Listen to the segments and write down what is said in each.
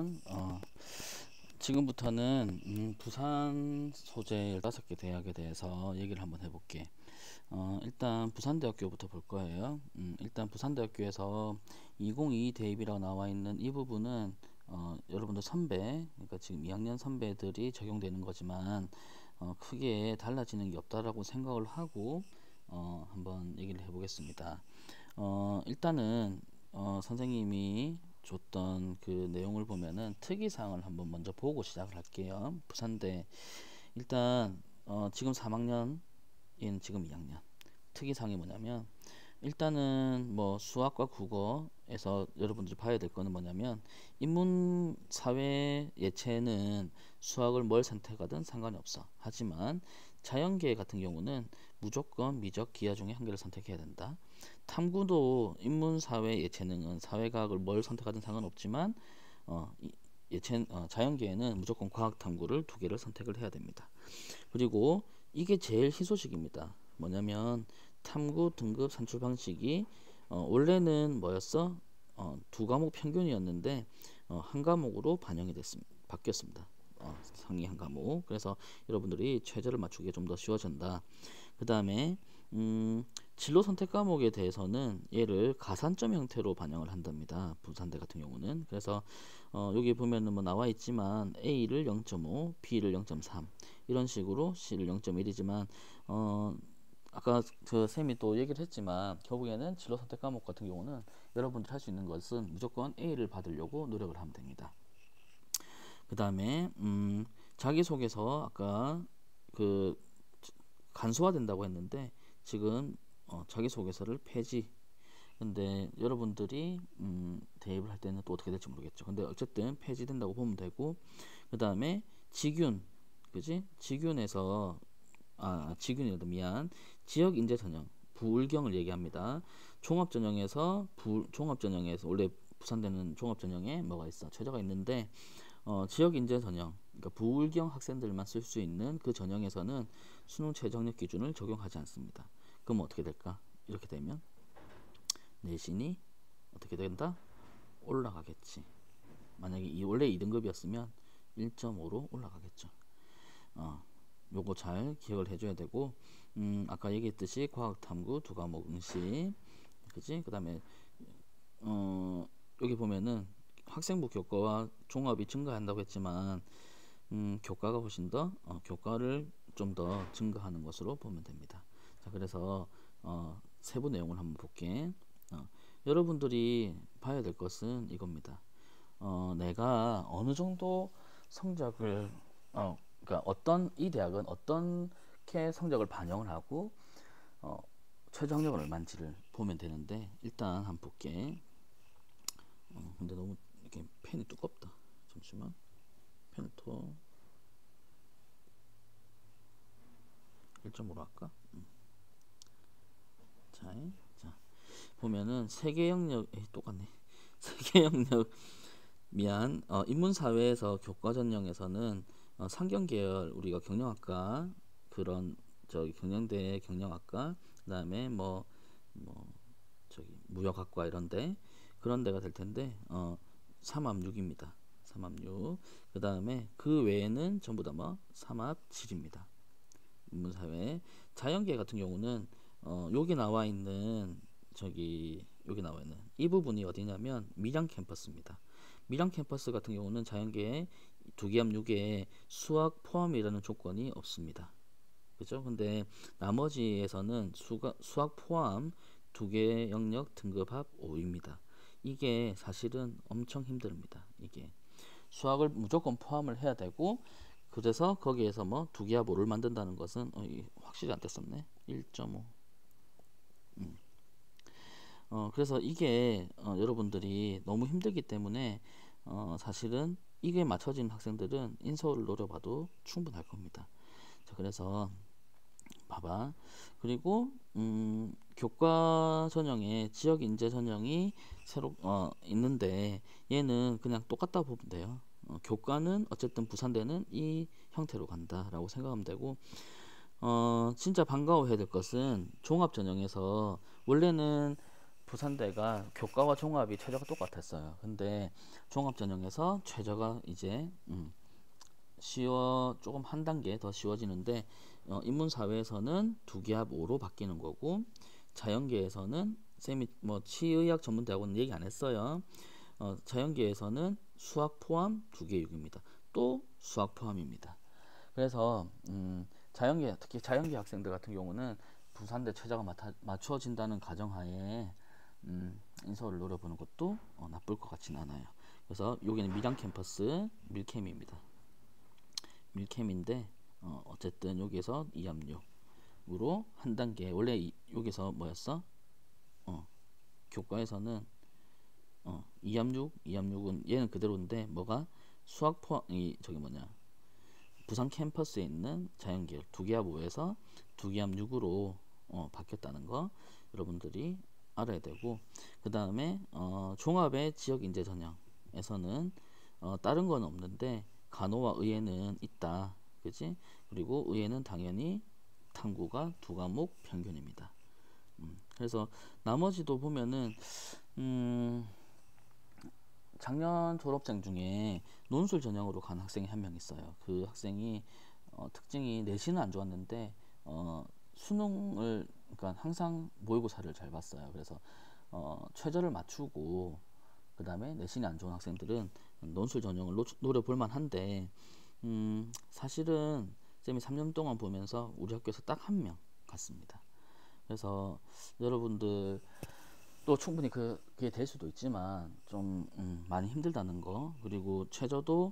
그러면 지금부터는 부산 소재 15개 대학에 대해서 얘기를 한번 해볼게. 일단 부산대학교부터 볼 거예요. 일단 부산대학교에서 2022 대입이라고 나와 있는 이 부분은 여러분들 선배, 그러니까 지금 2학년 선배들이 적용되는 거지만 크게 달라지는 게 없다라고 생각을 하고 한번 얘기를 해보겠습니다. 일단은 선생님이 줬던 그 내용을 보면은 특이사항을 한번 먼저 보고 시작을 할게요. 부산대 일단 지금 3학년 얘는 지금 2학년 특이사항이 뭐냐면 일단은 뭐 수학과 국어에서 여러분들이 봐야 될 거는 뭐냐면 인문 사회 예체는 수학을 뭘 선택하든 상관이 없어. 하지만 자연계 같은 경우는 무조건 미적 기하 중에 한 개를 선택해야 된다. 탐구도 인문 사회 예체능은 사회과학을 뭘 선택하든 상관없지만 자연계에는 무조건 과학 탐구를 2개를 선택을 해야 됩니다. 그리고 이게 제일 희소식입니다. 뭐냐면 탐구 등급 산출 방식이 원래는 뭐였어? 2과목 평균이었는데 한 과목으로 반영이 바뀌었습니다. 상위 한 과목. 그래서 여러분들이 최저를 맞추기가 좀 더 쉬워진다. 그 다음에 진로 선택 과목에 대해서는 얘를 가산점 형태로 반영을 한답니다. 부산대 같은 경우는. 그래서 여기 보면은 뭐 나와 있지만 A를 0.5, B를 0.3 이런 식으로 C를 0.1이지만 아까 그 쌤이 또 얘기를 했지만 결국에는 진로 선택 과목 같은 경우는 여러분들이 할 수 있는 것은 무조건 A를 받으려고 노력을 하면 됩니다. 그 다음에 자기소개서 아까 그 간소화된다고 했는데 지금 자기소개서를 폐지. 근데 여러분들이 대입을 할 때는 또 어떻게 될지 모르겠죠. 근데 어쨌든 폐지된다고 보면 되고, 그 다음에 직윤, 그지? 직윤에서 직윤이라도 미안. 지역 인재 전형 부울경을 얘기합니다. 종합전형에서 원래 부산대는 종합전형에 뭐가 있어? 최저가 있는데 지역 인재 전형, 그러니까 부울경 학생들만 쓸 수 있는 그 전형에서는 수능 최저학력 기준을 적용하지 않습니다. 그럼 어떻게 될까? 이렇게 되면 내신이 어떻게 된다? 올라가겠지. 만약에 원래 2등급이었으면 1.5로 올라가겠죠. 요거 잘 기억을 해줘야 되고, 아까 얘기했듯이 과학탐구 2과목 응시, 그지? 그 다음에 여기 보면은 학생부 교과와 종합이 증가한다고 했지만 교과가 훨씬 더 교과를 좀 더 증가하는 것으로 보면 됩니다. 자, 그래서 세부 내용을 한번 볼게. 여러분들이 봐야 될 것은 이겁니다. 내가 어느 정도 성적을 그러니까 이 대학은 어떻게 성적을 반영을 하고 최저학력은 얼마인지를 보면 되는데 일단 한번 볼게. 근데 너무 이렇게 펜이 두껍다. 잠시만. 펜을 더 1.5로 할까? 자, 보면은 세계 영역 똑같네. 세계 영역 인문사회에서 교과 전형에서는 상경계열 우리가 경영학과 그런 경영대 경영학과 그다음에 무역학과 이런데 그런 데가 될 텐데 3합6입니다. 3합6. 그다음에 그 외에는 전부 다 3합7입니다. 인문사회. 자연계 같은 경우는 여기 나와 있는 이 부분이 어디냐면 밀양 캠퍼스입니다. 밀양 캠퍼스 같은 경우는 자연계에 2기합6에 수학 포함이라는 조건이 없습니다. 그죠? 근데 나머지에서는 수학 포함 2개 영역 등급합 5입니다. 이게 사실은 엄청 힘듭니다. 이게 수학을 무조건 포함을 해야 되고 그래서 거기에서 2기합 5를 만든다는 것은 확실히 안 됐었네. 1.5. 그래서 이게 여러분들이 너무 힘들기 때문에 사실은 이게 맞춰진 학생들은 인서울을 노려봐도 충분할 겁니다. 자, 그래서 봐봐. 그리고 교과 전형에 지역 인재 전형이 새로 있는데 얘는 그냥 똑같다 보면 돼요. 교과는 어쨌든 부산대는 이 형태로 간다라고 생각하면 되고 진짜 반가워해야 될 것은 종합 전형에서 원래는 부산대가 교과와 종합이 최저가 똑같았어요. 근데 종합 전형에서 최저가 이제 조금 한 단계 더 쉬워지는데 인문사회에서는 2기합 5로 바뀌는 거고, 자연계에서는 쌤이 뭐 치의학 전문대학원은 얘기 안 했어요. 자연계에서는 수학 포함 2개 6입니다. 또 수학 포함입니다. 그래서 자연계, 특히 자연계 학생들 같은 경우는 부산대 최저가 맞춰진다는 가정하에 인서울을 노려보는 것도 나쁠 것 같지는 않아요. 그래서 여기는 밀양 캠퍼스 밀캠입니다. 밀캠인데 어쨌든 여기에서 2합육으로 한 단계, 원래 여기서 뭐였어? 교과에서는 2합육은 얘는 그대로인데 뭐가 수학 포함이 저기 뭐냐, 부산 캠퍼스에 있는 자연계열 2기합 5에서 2기합 6으로 바뀌었다는 거 여러분들이 알아야 되고, 그 다음에 종합의 지역인재 전형에서는 다른 건 없는데 간호와 의예는 있다, 그지? 그리고 의예는 당연히 탐구가 2과목 평균입니다. 그래서 나머지도 보면은 작년 졸업생 중에 논술 전형으로 간 학생이 한 명 있어요. 그 학생이 특징이 내신은 안 좋았는데 수능을, 그러니까 항상 모의고사를 잘 봤어요. 그래서 최저를 맞추고, 그 다음에 내신이 안 좋은 학생들은 논술 전형을 노려볼 만한데, 사실은 쌤이 3년 동안 보면서 우리 학교에서 딱 한 명 갔습니다. 그래서 여러분들 또 충분히 그게 될 수도 있지만 좀 많이 힘들다는 거, 그리고 최저도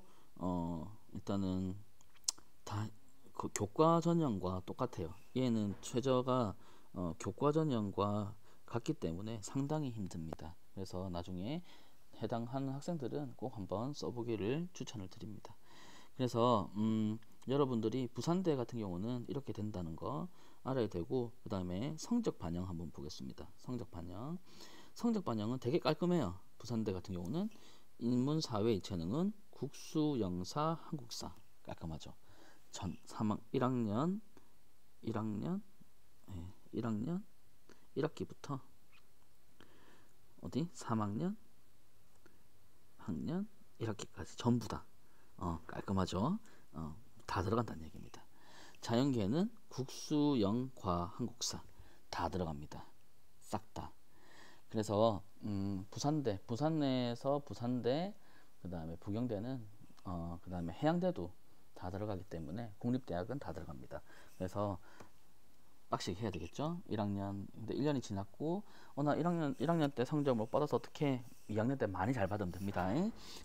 일단은 다 그 교과 전형과 똑같아요. 얘는 최저가 교과 전형과 같기 때문에 상당히 힘듭니다. 그래서 나중에 해당하는 학생들은 꼭 한번 써보기를 추천을 드립니다. 그래서 여러분들이 부산대 같은 경우는 이렇게 된다는 거 알아야 되고, 그 다음에 성적 반영 한번 보겠습니다. 성적 반영은 되게 깔끔해요. 부산대 같은 경우는 인문사회 재능은 국수, 영사, 한국사 깔끔하죠. 1학년 1학기부터 어디 3학년 학년 1학기까지 전부 다 깔끔하죠. 다 들어간다는 얘기입니다. 자연계는 국수, 영, 과, 한국사 다 들어갑니다. 싹 다. 그래서 부산에서 부산대, 그 다음에 부경대는 그 다음에 해양대도 다 들어가기 때문에 국립대학은 다 들어갑니다. 그래서 빡시게 해야 되겠죠. 1학년, 근데 1년이 지났고 나 1학년 때 성적 못 받아서 어떻게 2학년 때 많이 잘 받으면 됩니다.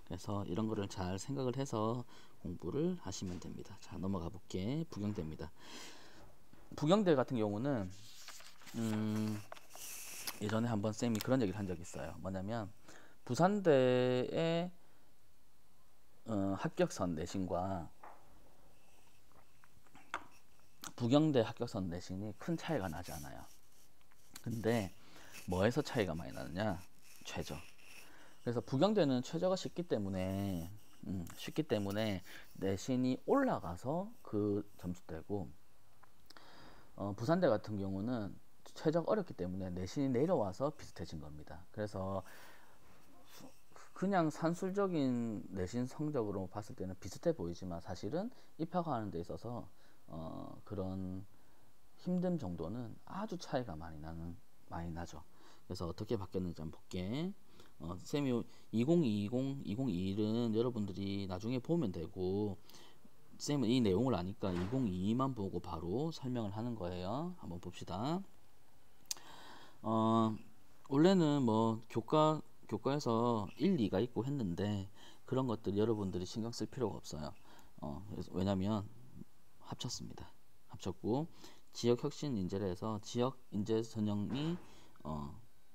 그래서 이런 거를 잘 생각을 해서 공부를 하시면 됩니다. 자, 넘어가 볼게. 부경대입니다. 부경대 같은 경우는 예전에 한번 쌤이 그런 얘기를 한 적이 있어요. 뭐냐면 부산대의 합격선 내신과 부경대 합격선 내신이 큰 차이가 나지 않아요. 근데 뭐에서 차이가 많이 나느냐? 최저. 그래서 부경대는 최저가 쉽기 때문에 내신이 올라가서 그 점수대고, 부산대 같은 경우는 최저가 어렵기 때문에 내신이 내려와서 비슷해진 겁니다. 그래서 그냥 산술적인 내신 성적으로 봤을 때는 비슷해 보이지만 사실은 입학하는 데 있어서 그런 힘듦 정도는 아주 차이가 많이 나죠. 그래서 어떻게 바뀌었는지 한번 볼게. 쌤이 2020, 2021은 여러분들이 나중에 보면 되고, 쌤은 이 내용을 아니까 2022만 보고 바로 설명을 하는 거예요. 한번 봅시다. 원래는 뭐 교과에서 1, 2가 있고 했는데 그런 것들 여러분들이 신경 쓸 필요가 없어요. 왜냐면 합쳤습니다. 합쳤고 지역 혁신 인재를 해서 지역 인재 전형이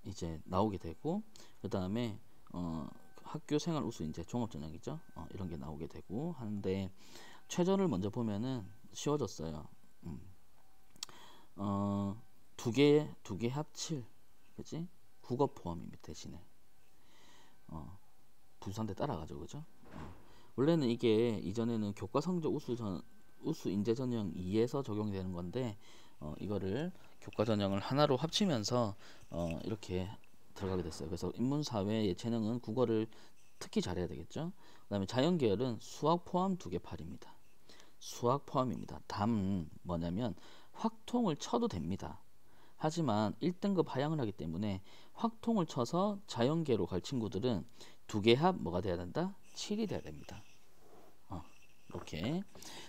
이제 나오게 되고, 그 다음에 학교 생활 우수 인재 종합 전형이죠. 이런 게 나오게 되고 하는데, 최저를 먼저 보면은 쉬워졌어요. 두 개 합 7, 그지? 국어 포함입니다. 대신에 부산대 따라가죠, 그죠? 원래는 이게 이전에는 교과 성적 우수 인재 전형 2에서 적용되는 건데, 이거를 교과 전형을 하나로 합치면서 이렇게 들어가게 됐어요. 그래서 인문사회 예체능은 국어를 특히 잘해야 되겠죠. 그 다음에 자연계열은 수학 포함 2개 팔입니다. 수학 포함입니다. 다음 뭐냐면 확통을 쳐도 됩니다. 하지만 1등급 하향을 하기 때문에 확통을 쳐서 자연계로 갈 친구들은 2개 합 뭐가 돼야 된다? 7이 돼야 됩니다. 이렇게.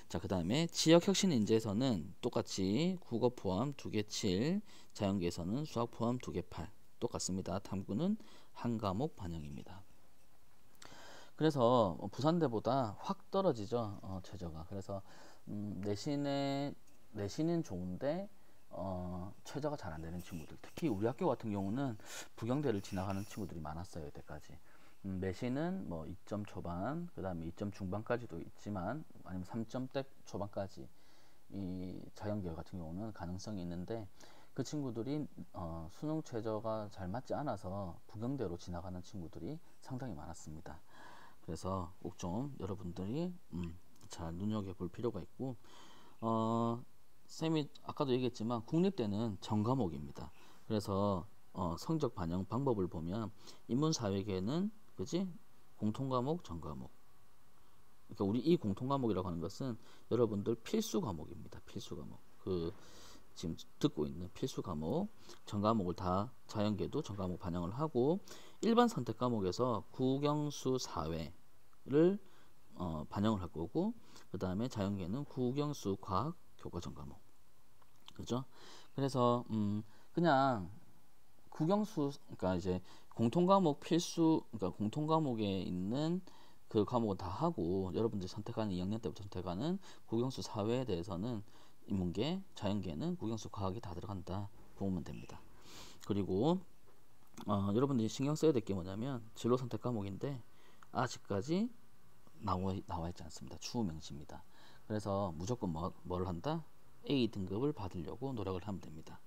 자, 그 다음에 지역혁신인재에서는 똑같이 국어 포함 2개 7, 자연계에서는 수학 포함 2개 8 똑같습니다. 탐구는 한 과목 반영입니다. 그래서 부산대보다 확 떨어지죠. 최저가. 그래서 내신은 좋은데 최저가 잘 안 되는 친구들, 특히 우리 학교 같은 경우는 부경대를 지나가는 친구들이 많았어요. 이때까지. 내신은 뭐 2점 초반, 그 다음에 2점 중반까지도 있지만 아니면 3점대 초반까지 이 자연계열 같은 경우는 가능성이 있는데 그 친구들이 수능 최저가 잘 맞지 않아서 부경대로 지나가는 친구들이 상당히 많았습니다. 그래서 꼭 좀 여러분들이 잘 눈여겨볼 필요가 있고 쌤이 아까도 얘기했지만 국립대는 전과목입니다. 그래서 성적 반영 방법을 보면 인문사회계는 그지? 공통과목, 전과목. 그러니까 우리 이 공통과목이라고 하는 것은 여러분들 필수 과목입니다. 필수 과목. 그 지금 듣고 있는 필수 과목, 전과목을 다 자연계도 전과목 반영을 하고 일반 선택 과목에서 국영수 사회를 반영을 할 거고 그 다음에 자연계는 국영수 과학 교과 전과목. 그죠? 그래서 그냥 국영수 그러니까 이제 공통과목 필수 그러니까 공통과목에 있는 그 과목은 다 하고 여러분들이 선택하는 2학년 때부터 선택하는 국영수 사회에 대해서는 인문계, 자연계는 국영수 과학이 다 들어간다 보면 됩니다. 그리고 여러분들이 신경 써야 될 게 뭐냐면 진로 선택 과목인데 아직까지 나와 있지 않습니다. 추후 명시입니다. 그래서 무조건 뭘 한다? A 등급을 받으려고 노력을 하면 됩니다.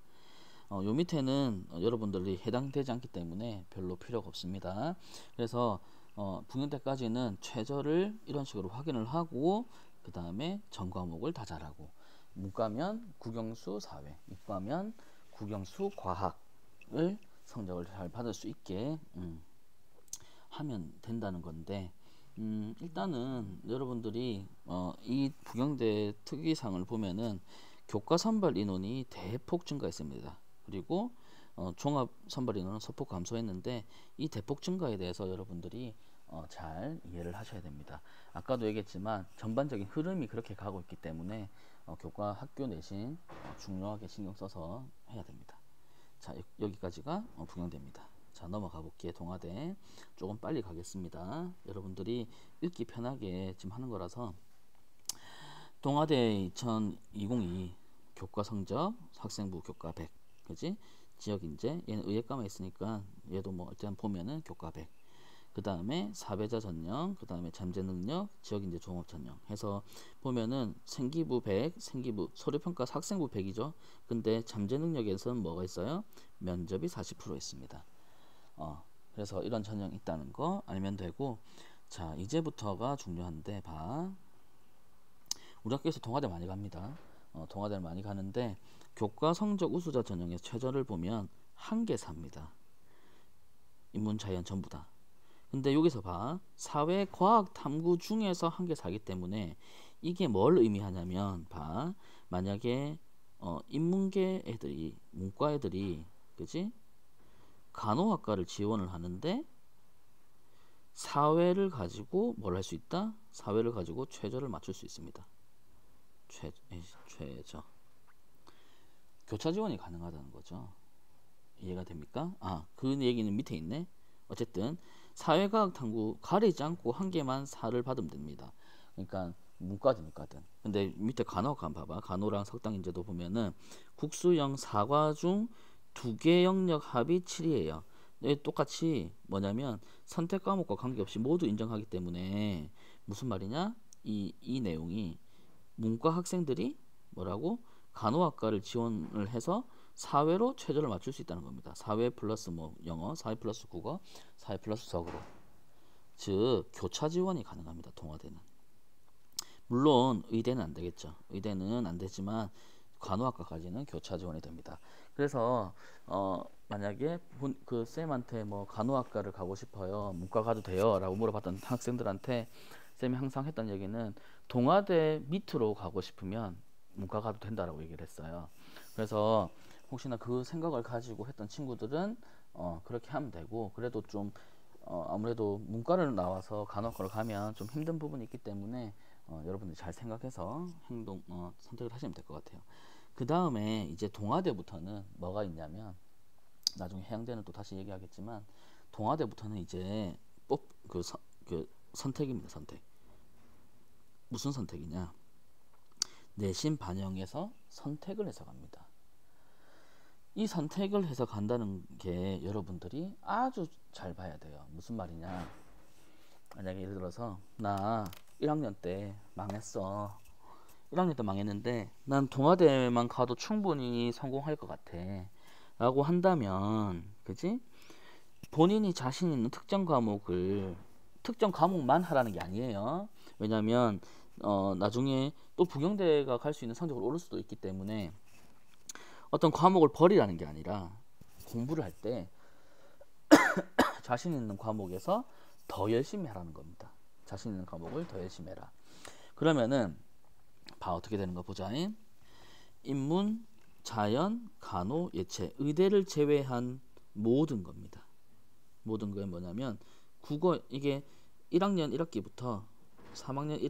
요 밑에는 여러분들이 해당되지 않기 때문에 별로 필요가 없습니다. 그래서 부경대까지는 최저를 이런 식으로 확인을 하고 그 다음에 전 과목을 다 잘하고 문과면 국영수 사회, 이과면 국영수 과학을 성적을 잘 받을 수 있게 하면 된다는 건데 일단은 여러분들이 이 부경대 특이사항을 보면은 교과 선발 인원이 대폭 증가했습니다. 그리고 종합 선발 인원은 소폭 감소했는데 이 대폭 증가에 대해서 여러분들이 잘 이해를 하셔야 됩니다. 아까도 얘기했지만 전반적인 흐름이 그렇게 가고 있기 때문에 교과 학교 내신 중요하게 신경 써서 해야 됩니다. 자, 여기까지가 부경대입니다. 자, 넘어가 볼게요. 동아대 조금 빨리 가겠습니다. 여러분들이 읽기 편하게 지금 하는 거라서 동아대 2022 교과 성적 학생부 교과 100 그지? 지역인재 얘는 의예과만 있으니까 얘도 뭐 일단 보면은 교과 100 그 다음에 사배자 전형 그 다음에 잠재능력 지역인재 종합 전형 해서 보면은 생기부 100 생기부 서류평가 학생부 100이죠. 근데 잠재능력에서는 뭐가 있어요? 면접이 40% 있습니다. 그래서 이런 전형이 있다는 거 알면 되고 자 이제부터가 중요한데 봐 우리 학교에서 동아대 많이 갑니다. 동아대를 많이 가는데 교과 성적 우수자 전형의 최저를 보면 한 개 삽니다. 인문 자연 전부 다. 근데 여기서 봐 사회 과학 탐구 중에서 한 개 사기 때문에 이게 뭘 의미하냐면 봐 만약에 인문계 애들이 문과 애들이 그지 간호학과를 지원을 하는데 사회를 가지고 뭘 할 수 있다? 사회를 가지고 최저를 맞출 수 있습니다. 최저 교차 지원이 가능하다는 거죠. 이해가 됩니까? 그 얘기는 밑에 있네. 어쨌든 사회과학 탐구 가리지 않고 한 개만 4를 받으면 됩니다. 그러니까 문과든 이과든. 근데 밑에 간호학과 한번 봐봐. 간호랑 석당인재도 보면은 국수형 4과 중 2개 영역 합이 7이에요. 똑같이 뭐냐면 선택 과목과 관계없이 모두 인정하기 때문에 무슨 말이냐? 이 내용이 문과 학생들이 뭐라고? 간호학과를 지원을 해서 사회로 최저를 맞출 수 있다는 겁니다. 사회 플러스 뭐 영어, 사회 플러스 국어, 사회 플러스 수학으로. 즉 교차 지원이 가능합니다. 동아대는. 물론 의대는 안 되겠죠. 의대는 안 되지만 간호학과까지는 교차 지원이 됩니다. 그래서 만약에 그 쌤한테 뭐 간호학과를 가고 싶어요, 문과 가도 돼요? 라고 물어봤던 학생들한테 쌤이 항상 했던 얘기는 동아대 밑으로 가고 싶으면 문과 가도 된다라고 얘기를 했어요. 그래서 혹시나 그 생각을 가지고 했던 친구들은 그렇게 하면 되고, 그래도 좀 아무래도 문과를 나와서 간호학과를 가면 좀 힘든 부분이 있기 때문에 여러분들이 잘 생각해서 선택을 하시면 될 것 같아요. 그 다음에 이제 동아대부터는 뭐가 있냐면, 나중에 해양대는 또 다시 얘기하겠지만, 동아대부터는 이제 그 선택입니다. 선택. 무슨 선택이냐? 내신 반영해서 선택을 해서 갑니다. 이 선택을 해서 간다는 게 여러분들이 아주 잘 봐야 돼요. 무슨 말이냐? 만약에 예를 들어서 나 1학년 때 망했어. 1학년 때 망했는데 난 동아대만 가도 충분히 성공할 것 같아 라고 한다면, 그지? 본인이 자신 있는 특정 과목만 하라는 게 아니에요. 왜냐면 나중에 또 부경대가 갈 수 있는 성적을 오를 수도 있기 때문에 어떤 과목을 버리라는 게 아니라, 공부를 할 때 자신 있는 과목에서 더 열심히 하라는 겁니다. 자신 있는 과목을 더 열심히 해라. 그러면은 어떻게 되는 거 보자. 인문, 자연, 간호, 예체, 의대를 제외한 모든 겁니다. 모든 게 뭐냐면, 국어, 이게 1학년 1학기부터 3학년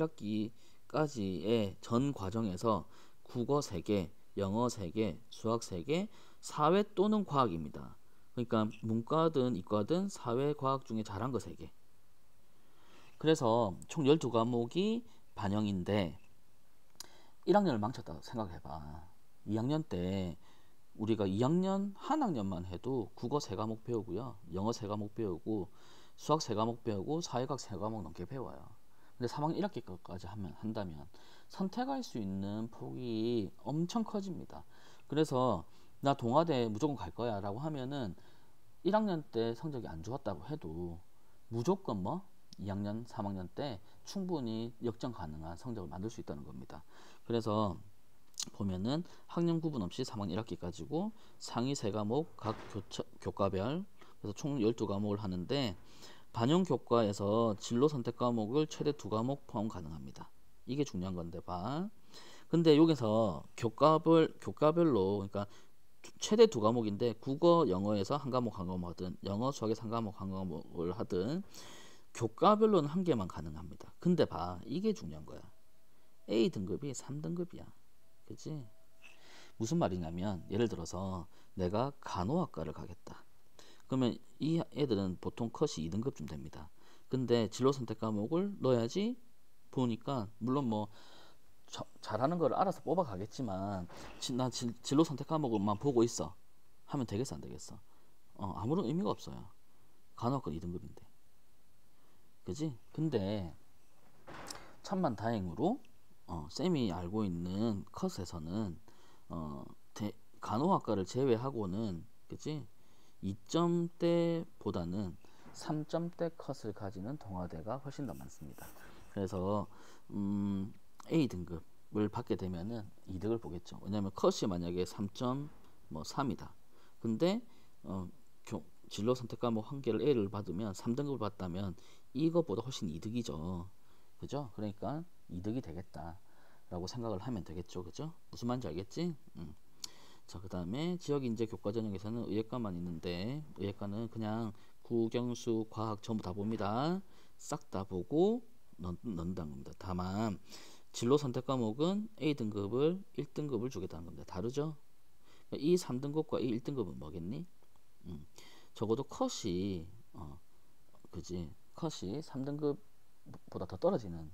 1학기까지의 전 과정에서 국어 3개, 영어 3개, 수학 3개, 사회 또는 과학입니다. 그러니까 문과든 이과든 사회, 과학 중에 잘한 거 3개. 그래서 총 12과목이 반영인데 1학년을 망쳤다 생각해봐. 2학년 때 우리가 2학년 한 학년만 해도 국어 3과목 배우고요, 영어 3과목 배우고, 수학 3과목 배우고, 사회과학 3과목 넘게 배워요. 근데 3학년 1학기까지 한다면 선택할 수 있는 폭이 엄청 커집니다. 그래서 나 동아대 무조건 갈 거야 라고 하면은 1학년 때 성적이 안 좋았다고 해도 무조건 2학년, 3학년 때 충분히 역전 가능한 성적을 만들 수 있다는 겁니다. 그래서 보면은 학년 구분 없이 3학년 1학기까지고 상위 3과목 각 교과별, 그래서 총 12과목을 하는데, 반영 교과에서 진로 선택 과목을 최대 2과목 포함 가능합니다. 이게 중요한 건데 봐. 근데 여기서 교과별로, 그러니까 최대 2과목인데 국어, 영어에서 한 과목 하든, 영어, 수학에서 한 과목 한 과목을 하든 교과별로는 1개만 가능합니다. 근데 봐, 이게 중요한 거야. A 등급이 3등급이야. 그치? 무슨 말이냐면, 예를 들어서 내가 간호학과를 가겠다. 그러면 이 애들은 보통 컷이 2등급쯤 됩니다. 근데 진로 선택 과목을 넣어야지 보니까, 물론 잘하는 걸 알아서 뽑아 가겠지만, 나 진로 선택 과목만 보고 있어 하면 되겠어 안 되겠어? 아무런 의미가 없어요. 간호학과 2등급인데. 그지? 근데 천만 다행으로 쌤이 알고 있는 컷에서는 간호학과를 제외하고는, 그치? 2점대보다는 3점대 컷을 가지는 동아대가 훨씬 더 많습니다. 그래서 A 등급을 받게 되면은 이득을 보겠죠. 왜냐하면 컷이 만약에 3.3이다. 근데 진로 선택 과목 1개를 A를 받으면 3등급을 받다면 이것보다 훨씬 이득이죠. 그죠? 그러니까 이득이 되겠다라고 생각을 하면 되겠죠. 그죠? 무슨 말인지 알겠지? 자, 그 다음에 지역인재 교과 전형에서는 의예과만 있는데, 의예과는 그냥 국영수, 과학 전부 다 봅니다. 싹 다 보고 넣는다는 겁니다. 다만 진로 선택 과목은 A등급을 1등급을 주겠다는 겁니다. 다르죠? 이 3등급과 이 1등급은 뭐겠니? 적어도 컷이 그지? 컷이 3등급보다 더 떨어지는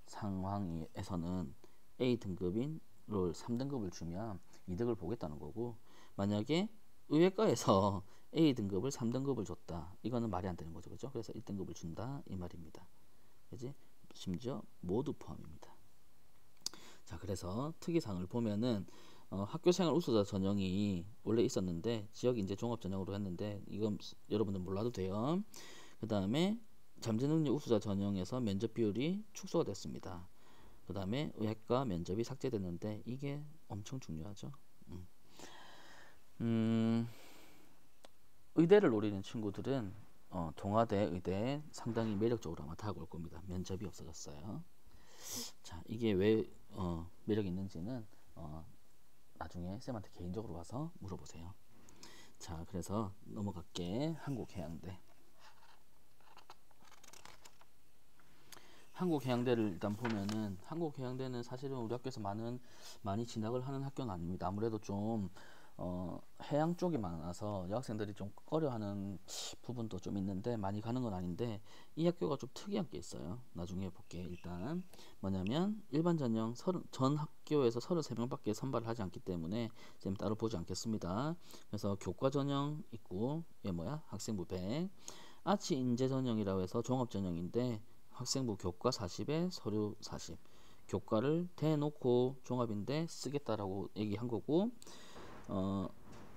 상황에서는 A등급인 롤 3등급을 주면 이득을 보겠다는 거고, 만약에 의예과에서 A등급을 3등급을 줬다, 이거는 말이 안 되는 거죠. 그죠? 그래서 1등급을 준다 이 말입니다. 그지? 심지어 모두 포함입니다. 자, 그래서 특이사항을 보면은 학교생활 우수자 전형이 원래 있었는데 지역인재 종합 전형으로 했는데, 이건 여러분들 몰라도 돼요. 그 다음에 잠재능력 우수자 전형에서 면접 비율이 축소가 됐습니다. 그 다음에 의학과 면접이 삭제됐는데 이게 엄청 중요하죠. 의대를 노리는 친구들은 동아대, 의대 상당히 매력적으로 아마 다가올 겁니다. 면접이 없어졌어요. 자, 이게 왜 매력 있는지는 나중에 쌤한테 개인적으로 와서 물어보세요. 자, 그래서 넘어갈게. 한국해양대. 한국해양대를 일단 보면은, 한국해양대는 사실은 우리 학교에서 많이 진학을 하는 학교는 아닙니다. 아무래도 좀 해양 쪽이 많아서 여학생들이 좀 꺼려하는 부분도 좀 있는데 많이 가는 건 아닌데, 이 학교가 좀 특이한 게 있어요. 나중에 볼게. 일단 뭐냐면 일반 전형 전 학교에서 33명밖에 선발을 하지 않기 때문에 지금 따로 보지 않겠습니다. 그래서 교과 전형 있고, 얘 뭐야? 학생부 100, 아치 인재 전형이라고 해서 종합 전형인데 학생부 교과 40에 서류 40, 교과를 대놓고 종합인데 쓰겠다라고 얘기한 거고,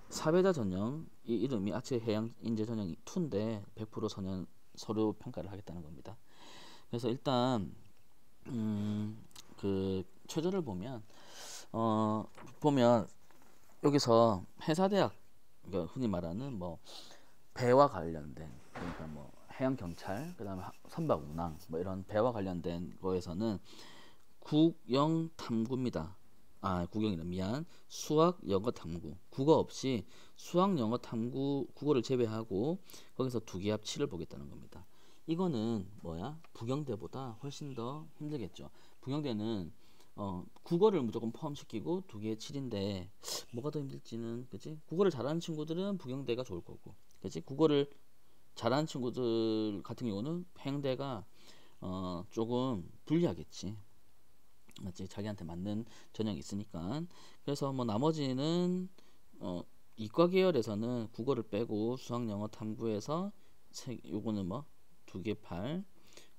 사회자 전형, 이 이름이 아치 해양 인재 전형 2인데 100% 서류 평가를 하겠다는 겁니다. 그래서 일단 그 최저를 보면 여기서 해사대학, 그러니까 흔히 말하는 뭐 배와 관련된, 그러니까 뭐 해양 경찰, 그다음에 선박 운항, 뭐 이런 배와 관련된 거에서는 국영 탐구입니다. 국영이다. 미안. 수학, 영어, 탐구. 국어 없이 수학, 영어, 탐구, 국어를 제외하고 거기서 두 개 합 7을 보겠다는 겁니다. 이거는 뭐야? 부경대보다 훨씬 더 힘들겠죠. 부경대는 국어를 무조건 포함시키고 두 개의 7인데 뭐가 더 힘들지는, 그치? 국어를 잘하는 친구들은 부경대가 좋을 거고, 그치? 국어를 잘하는 친구들 같은 경우는 해양대가 조금 불리하겠지. 맞지? 자기한테 맞는 전형이 있으니까. 그래서 뭐 나머지는 이과 계열에서는 국어를 빼고 수학, 영어, 탐구에서 요거는 뭐 두 개 8,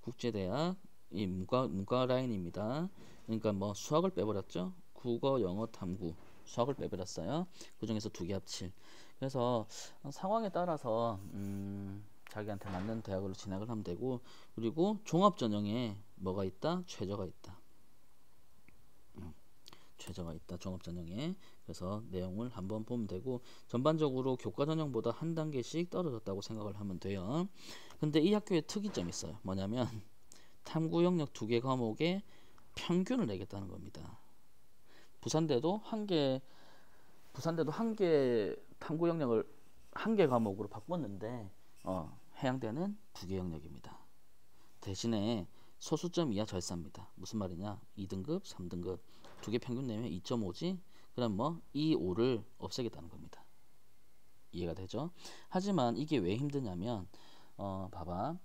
국제대학 이 문과 라인입니다. 그러니까 뭐 수학을 빼버렸죠. 국어, 영어, 탐구, 수학을 빼버렸어요. 그 중에서 두 개 합 7. 그래서 상황에 따라서 자기한테 맞는 대학으로 진학을 하면 되고, 그리고 종합 전형에 뭐가 있다? 최저가 있다. 최저가 있다. 종합 전형에. 그래서 내용을 한번 보면 되고, 전반적으로 교과 전형보다 한 단계씩 떨어졌다고 생각을 하면 돼요. 근데 이 학교에 특이점이 있어요. 뭐냐면 탐구 영역 두 개 과목에 평균을 내겠다는 겁니다. 부산대도 한 개 탐구 영역을 한 개 과목으로 바꿨는데 해양대는 두 개 영역입니다. 대신에 소수점 이하 절사입니다. 무슨 말이냐? 2등급, 3등급 두 개 평균 내면 2.5지? 그럼 뭐 2, 5를 없애겠다는 겁니다. 이해가 되죠? 하지만 이게 왜 힘드냐면 봐봐.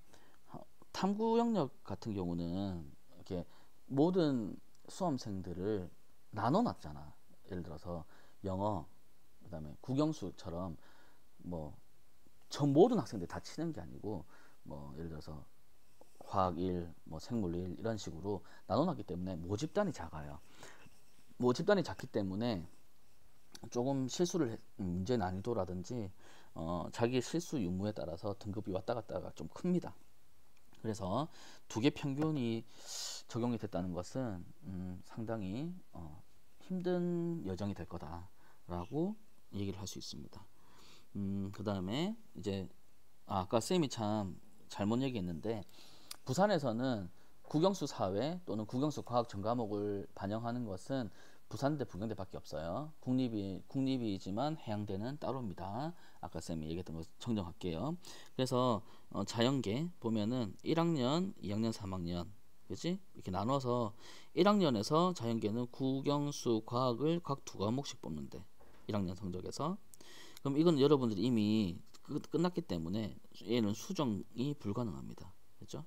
탐구 영역 같은 경우는 이렇게 모든 수험생들을 나눠놨잖아. 예를 들어서 영어, 그다음에 국영수처럼 뭐 전 모든 학생들이 다 치는 게 아니고, 뭐 예를 들어서 화학 1, 뭐 생물 1 이런 식으로 나눠놨기 때문에 모집단이 작아요. 모집단이 작기 때문에 조금 문제 난이도라든지 자기 실수 유무에 따라서 등급이 왔다 갔다가 좀 큽니다. 그래서 두 개 평균이 적용이 됐다는 것은 상당히 힘든 여정이 될 거다라고 얘기를 할 수 있습니다. 그 다음에 이제 아까 쌤이 참 잘못 얘기했는데, 부산에서는 국영수 사회 또는 국영수 과학 전 과목을 반영하는 것은 부산대, 부경대밖에 없어요. 국립이지만 해양대는 따로입니다. 아까 쌤이 얘기했던 거 정정할게요. 그래서 자연계 보면은 1학년, 2학년, 3학년, 그렇지? 이렇게 나눠서 1학년에서 자연계는 국영수 과학을 각 두 과목씩 뽑는데 1학년 성적에서. 그럼 이건 여러분들이 이미 끝났기 때문에 얘는 수정이 불가능합니다. 그렇죠?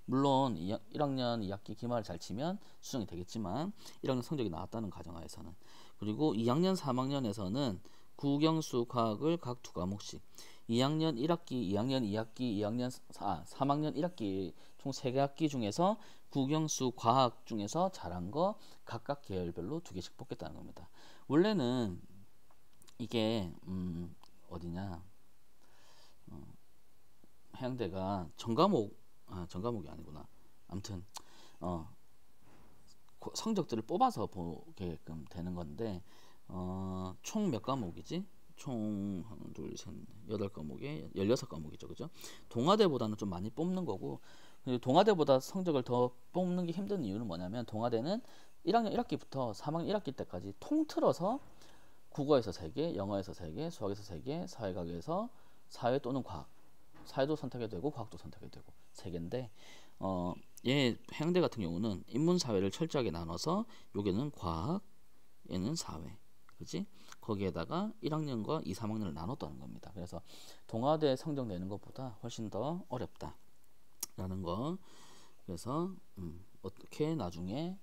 물론 1학년 2학기 기말을 잘 치면 수정이 되겠지만 1학년 성적이 나왔다는 가정하에서는. 그리고 2학년 3학년에서는 국영수 과학을 각 두 과목씩 2학년 1학기, 2학년 2학기, 3학년 1학기 총 3개 학기 중에서 국영수 과학 중에서 잘한 거 각각 계열별로 두 개씩 뽑겠다는 겁니다. 원래는 이게 어디냐, 해양대가 전과목이 아니구나. 아무튼 성적들을 뽑아서 보게끔 되는 건데 총 몇 과목이지? 총 하나, 둘, 셋, 8과목에 16과목이죠. 그죠? 동아대보다는 좀 많이 뽑는 거고, 동아대보다 성적을 더 뽑는 게 힘든 이유는 뭐냐면, 동아대는 1학년 1학기부터 3학년 1학기 때까지 통틀어서 국어에서 3개, 영어에서 3개, 수학에서 3개, 사회과학에서 사회 또는 과학, 사회도 선택해도 되고 과학도 선택해도 되고 3개인데, 얘 해양대 같은 경우는 인문사회를 철저하게 나눠서 여기는 과학, 얘는 사회, 그지? 거기에다가 1학년과 2, 3학년을 나눴다는 겁니다. 그래서 동아대 성적 내는 것보다 훨씬 더 어렵다라는 거. 그래서 어떻게 나중에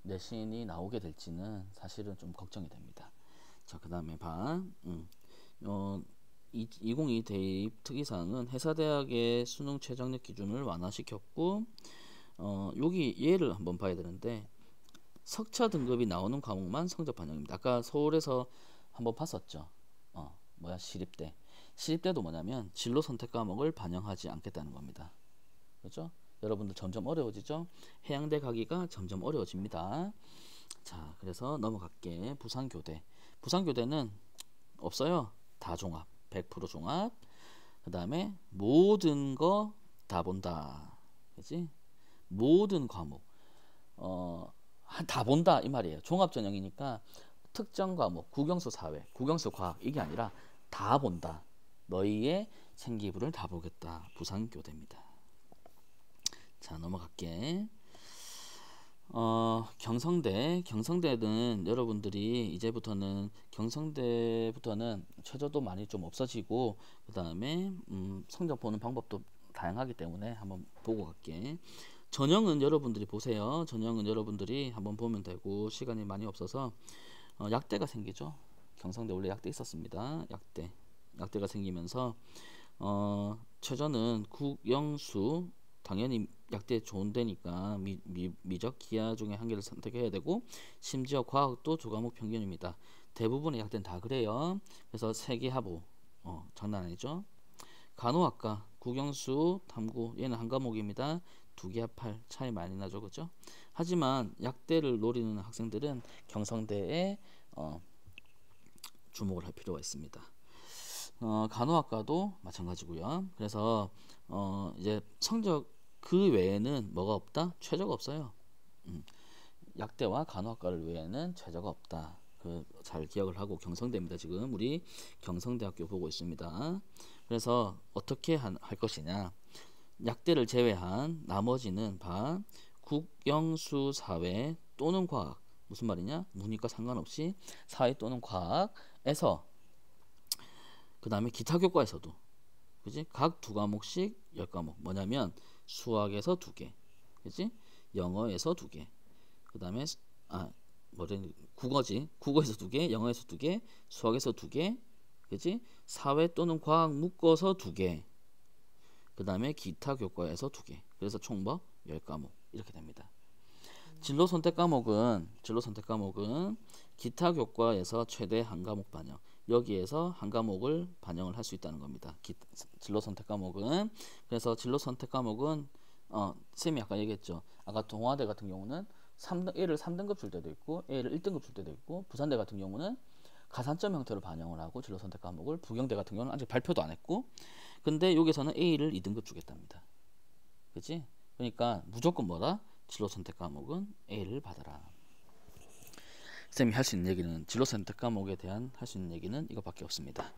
내신이 나오게 될지는 사실은 좀 걱정이 됩니다. 자, 그 다음에 2022 대입 특이사항은 해사대학의 수능 최저학력 기준을 완화시켰고, 여기 얘를 한번 봐야 되는데, 석차 등급이 나오는 과목만 성적 반영입니다. 아까 서울에서 한번 봤었죠. 시립대도 뭐냐면 진로 선택 과목을 반영하지 않겠다는 겁니다. 그렇죠? 여러분들 점점 어려워지죠? 해양대 가기가 점점 어려워집니다. 자, 그래서 넘어갈게. 부산교대는 없어요. 다 종합, 100% 종합. 그 다음에 모든 거 다 본다. 그치? 모든 과목 다 본다 이 말이에요. 종합 전형이니까 특정 과목, 국영수 사회, 국영수 과학 이게 아니라 다 본다. 너희의 생기부를 다 보겠다. 부산교대입니다. 자, 넘어갈게. 경성대는 여러분들이 이제부터는 경성대부터는 최저도 많이 좀 없어지고, 그 다음에 성적 보는 방법도 다양하기 때문에 한번 보고 갈게. 전형은 여러분들이 보세요. 전형은 여러분들이 한번 보면 되고, 시간이 많이 없어서 약대가 생기죠. 경성대 원래 약대 있었습니다. 약대가 생기면서 최저는 국영수, 당연히 약대 좋은 데니까 미적 기하 중에 한 개를 선택해야 되고, 심지어 과학도 조과목 평균입니다. 대부분의 약대는 다 그래요. 그래서 3개 하부 장난 아니죠. 간호학과 국영수 탐구 얘는 한 과목입니다. 2개 합할 차이 많이 나죠. 그죠? 하지만 약대를 노리는 학생들은 경성대에 주목을 할 필요가 있습니다. 간호학과도 마찬가지고요. 그래서 이제 성적 그 외에는 뭐가 없다? 최저가 없어요. 약대와 간호학과를 외에는 최저가 없다. 잘 기억을 하고, 경성대입니다. 지금 우리 경성대학교 보고 있습니다. 그래서 어떻게 할 것이냐? 약대를 제외한 나머지는 국영수 사회 또는 과학, 무슨 말이냐? 문이과 상관없이 사회 또는 과학에서, 그 다음에 기타 교과에서도, 그지? 각 2과목씩 10과목. 뭐냐면 수학에서 2개, 그지? 영어에서 2개, 그 다음에 국어에서 2개, 영어에서 2개, 수학에서 2개, 그지? 사회 또는 과학 묶어서 2개, 그 다음에 기타 교과에서 2개. 그래서 총 10과목 이렇게 됩니다. 진로 선택 과목은 기타 교과에서 최대 한 과목 반영, 여기에서 한 과목을 반영을 할 수 있다는 겁니다. 진로 선택 과목은. 그래서 진로 선택 과목은 쌤이 아까 얘기했죠. 아까 동아대 같은 경우는 A를 3등급 줄 때도 있고 A를 1등급 줄 때도 있고, 부산대 같은 경우는 가산점 형태로 반영을 하고 진로 선택 과목을, 부경대 같은 경우는 아직 발표도 안 했고, 근데 여기서는 A를 2등급 주겠답니다. 그치? 그러니까 무조건 뭐다? 진로 선택 과목은 A를 받아라. 쌤이 할 수 있는 얘기는, 진로 선택 과목에 대한 할 수 있는 얘기는 이거밖에 없습니다.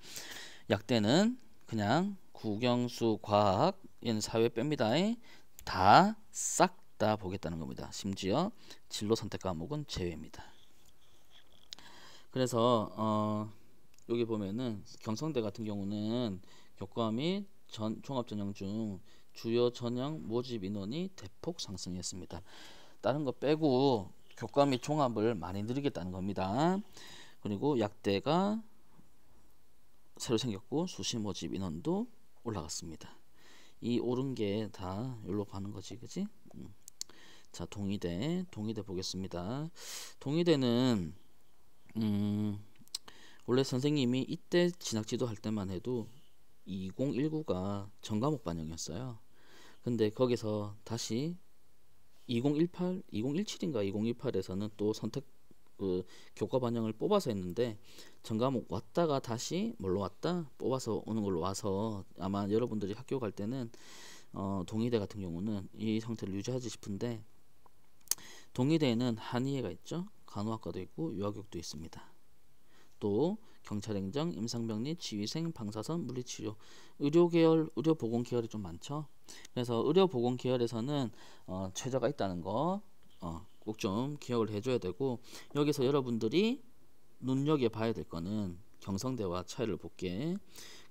약대는 그냥 국영수, 과학, 얘는 사회 뺍니다. 다 싹 다 보겠다는 겁니다. 심지어 진로 선택 과목은 제외입니다. 그래서 여기 보면은 경성대 같은 경우는 교과 및 종합전형 중 주요 전형 모집 인원이 대폭 상승했습니다. 다른 거 빼고 교과 및 종합을 많이 늘리겠다는 겁니다. 그리고 약대가 새로 생겼고 수시 모집 인원도 올라갔습니다. 이 오른 게 다 여기로 가는 거지, 그지? 자, 동의대 보겠습니다. 동의대는 원래 선생님이 이때 진학지도 할 때만 해도 2019가 전과목 반영이었어요. 근데 거기서 다시 2018, 2017인가 2018에서는 또 선택 그 교과 반영을 뽑아서 했는데 전 과목 왔다가 다시 뭘로 왔다 뽑아서 오는 걸로 와서 아마 여러분들이 학교 갈 때는 동의대 같은 경우는 이 상태를 유지하지 싶은데 동의대에는 한의회가 있죠. 간호학과도 있고 유아교육도 있습니다. 또 경찰행정, 임상병리, 치위생, 방사선, 물리치료, 의료계열, 의료보건계열이 좀 많죠. 그래서 의료보건계열에서는 최저가 있다는 거 꼭 좀 기억을 해줘야 되고 여기서 여러분들이 눈여겨봐야 될 거는 경성대와 차이를 볼게.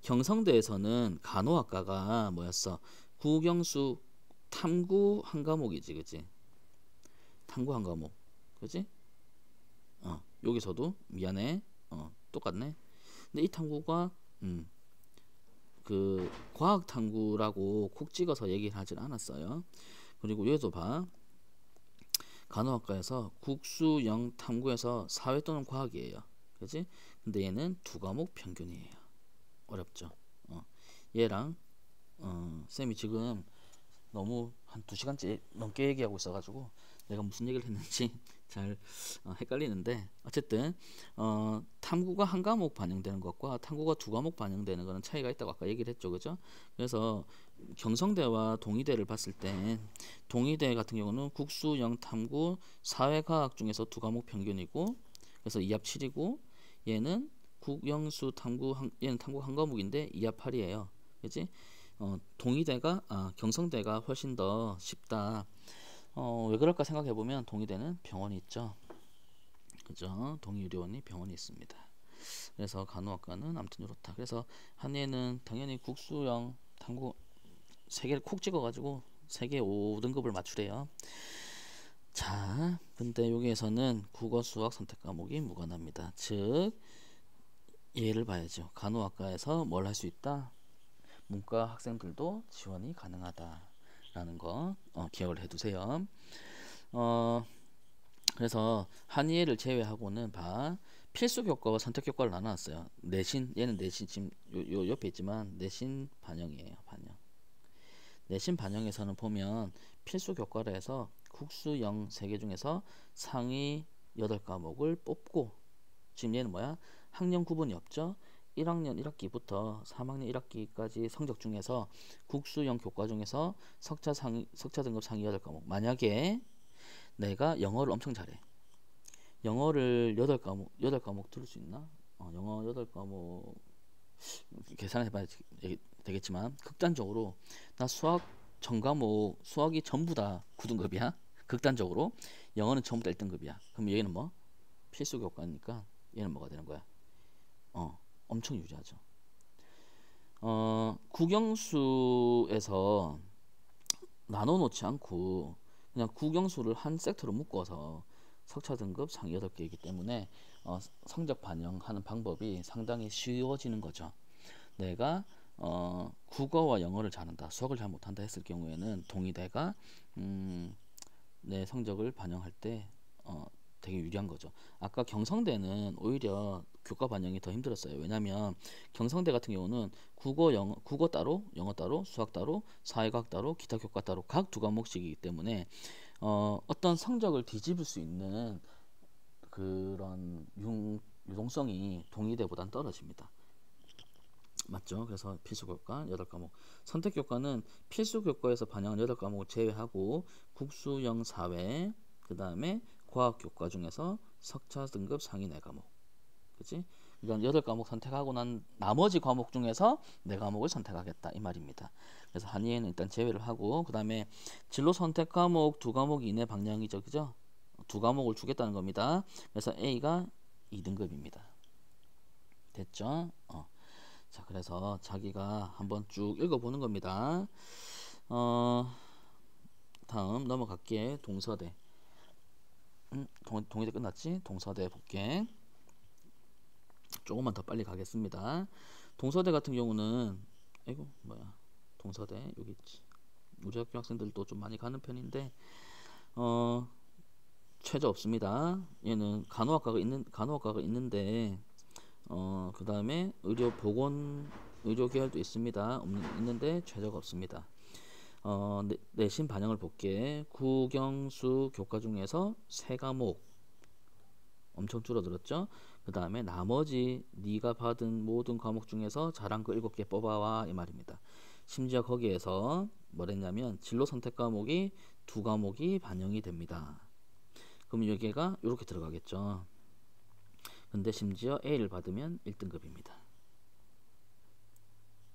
경성대에서는 간호학과가 뭐였어? 국영수 탐구 한 과목이지, 그지? 탐구 한 과목, 그지? 여기서도 미안해. 똑같네. 근데 이 탐구가 그 과학 탐구라고 콕 찍어서 얘기를 하진 않았어요. 그리고 얘도 봐. 간호학과에서 국수영 탐구에서 사회 또는 과학이에요. 그지? 근데 얘는 두 과목 평균이에요. 어렵죠. 얘랑 쌤이 지금 너무 한 2시간째 넘게 얘기하고 있어가지고 내가 무슨 얘기를 했는지 잘 헷갈리는데 어쨌든 탐구가 한 과목 반영되는 것과 탐구가 두 과목 반영되는 거는 차이가 있다고 아까 얘기를 했죠, 그죠? 그래서 경성대와 동의대를 봤을 때 동의대 같은 경우는 국수, 영, 탐구, 사회과학 중에서 두 과목 평균이고 그래서 2합 7이고 얘는 국영수 탐구 얘는 탐구 한 과목인데 2합 8이에요, 그지? 동의대가 경성대가 훨씬 더 쉽다. 왜 그럴까 생각해보면 동의대는 병원이 있죠. 그죠? 동의의료원이 병원이 있습니다. 그래서 간호학과는 아무튼 이렇다. 그래서 한예는 당연히 국수형 탐구 3개를 콕 찍어가지고 3개 5등급을 맞추래요. 자, 근데 여기에서는 국어, 수학 선택 과목이 무관합니다. 즉 얘를 봐야죠. 간호학과에서 뭘 할 수 있다? 문과 학생들도 지원이 가능하다라는 거 기억을 해두세요. 그래서 한의예를 제외하고는 필수 교과와 선택 교과를 나눠놨어요. 내신, 얘는 내신 지금 요 옆에 있지만 내신 반영이에요. 반영. 내신 반영에서는 보면 필수 교과로 해서 국수, 영 3개 중에서 상위 8과목을 뽑고 지금 얘는 뭐야? 학년 구분이 없죠. 1학년 1학기부터 3학년 1학기까지 성적 중에서 국수형 교과 중에서 석차 등급 상위 8과목. 만약에 내가 영어를 엄청 잘해. 영어를 8과목 들을 수 있나? 영어 8과목 계산해 봐야 되겠지만 극단적으로 나 수학 전 과목 수학이 전부 다 9등급이야. 극단적으로 영어는 전부 다 1등급이야. 그럼 얘는 뭐? 필수 교과니까 얘는 뭐가 되는 거야? 엄청 유리하죠. 국영수에서 나눠놓지 않고 그냥 국영수를 한 섹터로 묶어서 석차 등급 상위 8개이기 때문에 성적 반영하는 방법이 상당히 쉬워지는 거죠. 내가 국어와 영어를 잘한다, 수학을 잘 못한다 했을 경우에는 동의대가 내 성적을 반영할 때 되게 유리한 거죠. 아까 경성대는 오히려 교과 반영이 더 힘들었어요. 왜냐하면 경성대 같은 경우는 국어 따로, 영어 따로, 수학 따로, 사회과학 따로, 기타 교과 따로 각 두 과목씩이기 때문에 어떤 성적을 뒤집을 수 있는 그런 유동성이 동의대보다는 떨어집니다. 맞죠? 그래서 필수교과 8과목, 선택교과는 필수교과에서 반영한 8과목을 제외하고 국수, 영, 사회, 그 다음에 과학교과 중에서 석차 등급 상위 4과목, 그치? 그러니까 8과목 선택하고 난 나머지 과목 중에서 4과목을 선택하겠다 이 말입니다. 그래서 한의에는 일단 제외를 하고 그 다음에 진로 선택 과목 2과목 이내 방향이죠, 그죠? 2과목을 주겠다는 겁니다. 그래서 A가 2등급입니다. 됐죠? 자, 그래서 자기가 한번 쭉 읽어보는 겁니다. 다음 넘어갈게. 동서대. 동의대 끝났지? 동서대 볼게. 조금만 더 빨리 가겠습니다. 동서대 같은 경우는 동서대 여기 있지. 우리 학교 학생들도 좀 많이 가는 편인데 최저 없습니다. 얘는 간호학과가 있는데 그 다음에 의료 계열도 있습니다. 있는데 최저가 없습니다. 내신 반영을 볼게. 국영수 교과 중에서 3과목 엄청 줄어들었죠. 그 다음에 나머지 네가 받은 모든 과목 중에서 잘한 거 7개 뽑아와 이 말입니다. 심지어 거기에서 뭐랬냐면 진로 선택 과목이 2과목이 반영이 됩니다. 그럼 여기가 이렇게 들어가겠죠. 근데 심지어 A를 받으면 1등급입니다.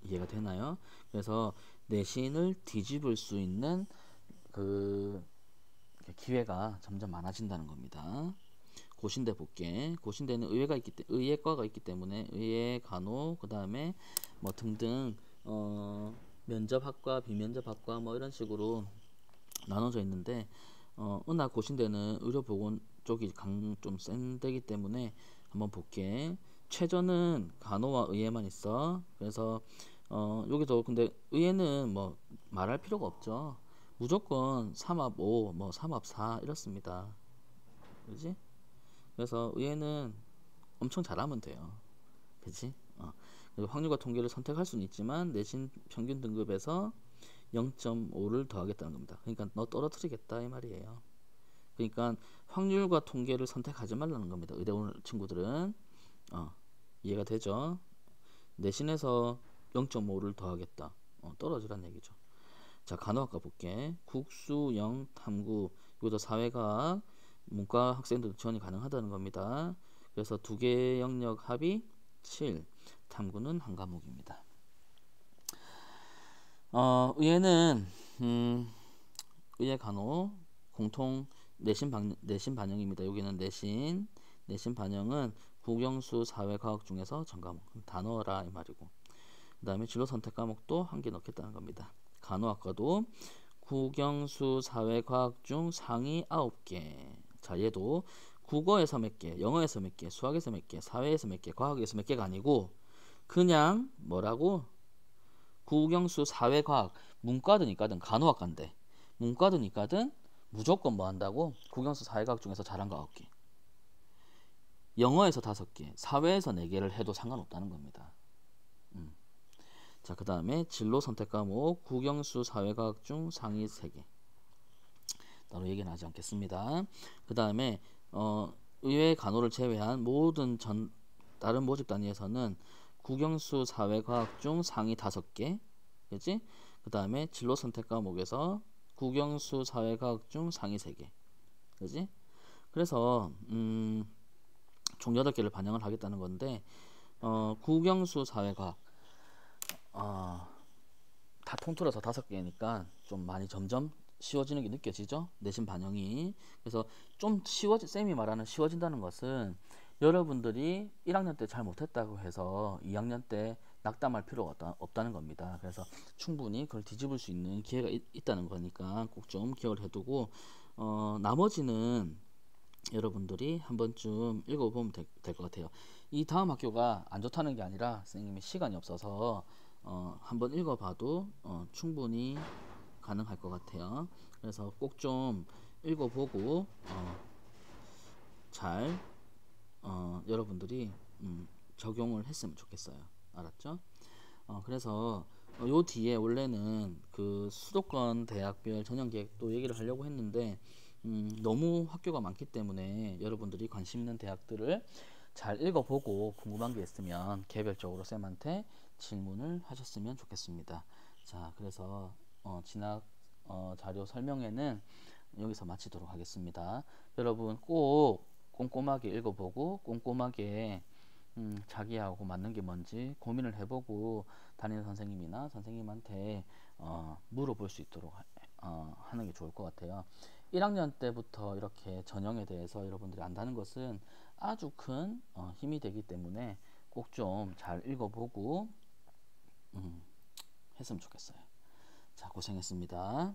이해가 되나요? 그래서 내신을 뒤집을 수 있는 그 기회가 점점 많아진다는 겁니다. 고신대 볼게. 고신대는 의예과가 있기 때문에 의예, 간호, 그 다음에 뭐 등등 면접학과, 비면접학과 뭐 이런 식으로 나눠져 있는데 은하 고신대는 의료보건 쪽이 좀 센 데기 때문에 한번 볼게. 최저는 간호와 의예만 있어. 그래서 여기도 근데 의예는 뭐 말할 필요가 없죠. 무조건 3합 5, 뭐 3합 4 이렇습니다. 그지? 그래서 의예는 엄청 잘하면 돼요. 그지? 그리고 확률과 통계를 선택할 수는 있지만 내신 평균 등급에서 0.5를 더하겠다는 겁니다. 그러니까 너 떨어뜨리겠다 이 말이에요. 그러니까 확률과 통계를 선택하지 말라는 겁니다. 의대 오는 친구들은 이해가 되죠? 내신에서 0.5를 더하겠다. 떨어지란 얘기죠. 자, 간호학과 볼게. 국수, 영, 탐구, 이것도 사회과학, 문과 학생들도 지원이 가능하다는 겁니다. 그래서 2개 영역 합이 7, 탐구는 한 과목입니다. 의예는 의예 간호 공통 내신 반영입니다. 여기는 내신 반영은 국영수 사회과학 중에서 전 과목 단어라 이 말이고, 그 다음에 진로 선택 과목도 한 개 넣겠다는 겁니다. 간호학과도 국영수 사회과학 중 상위 9개. 자, 얘도 국어에서 몇 개, 영어에서 몇 개, 수학에서 몇 개, 사회에서 몇 개, 과학에서 몇 개가 아니고 그냥 뭐라고? 국영수 사회과학, 문과든 이과든 간호학과인데 문과든 이과든 무조건 뭐 한다고? 국영수 사회과학 중에서 잘한 거 9개, 영어에서 5개, 사회에서 4개를 해도 상관없다는 겁니다. 자, 그 다음에 진로 선택 과목 국영수 사회과학 중 상위 3개. 따로 얘기는 하지 않겠습니다. 그 다음에 의외 간호를 제외한 모든 다른 모집 단위에서는 국영수 사회과학 중 상위 5개, 그지? 그 다음에 진로 선택 과목에서 국영수 사회과학 중 상위 3개, 그지? 그래서 총 8개를 반영을 하겠다는 건데 국영수 사회과학 다 통틀어서 5개니까 좀 많이 점점 쉬워지는 게 느껴지죠? 내신 반영이. 그래서 좀 쌤이 말하는 쉬워진다는 것은 여러분들이 1학년 때 잘 못했다고 해서 2학년 때 낙담할 필요가 없다는 겁니다. 그래서 충분히 그걸 뒤집을 수 있는 기회가 있다는 거니까 꼭 좀 기억을 해두고 나머지는 여러분들이 한 번쯤 읽어보면 될 것 같아요. 이 다음 학교가 안 좋다는 게 아니라 선생님이 시간이 없어서 한번 읽어봐도 충분히 가능할 것 같아요. 그래서 꼭 좀 읽어보고 잘 여러분들이 적용을 했으면 좋겠어요. 알았죠? 그래서 요 뒤에 원래는 그 수도권 대학별 전형계획도 얘기를 하려고 했는데 너무 학교가 많기 때문에 여러분들이 관심 있는 대학들을 잘 읽어보고 궁금한 게 있으면 개별적으로 쌤한테 질문을 하셨으면 좋겠습니다. 자, 그래서 진학 자료 설명회는 여기서 마치도록 하겠습니다. 여러분 꼭 꼼꼼하게 읽어보고 꼼꼼하게 자기하고 맞는 게 뭔지 고민을 해보고 담임 선생님이나 선생님한테 물어볼 수 있도록 하는 게 좋을 것 같아요. 1학년 때부터 이렇게 전형에 대해서 여러분들이 안다는 것은 아주 큰 힘이 되기 때문에 꼭 좀 잘 읽어보고 했으면 좋겠어요. 자, 고생했습니다.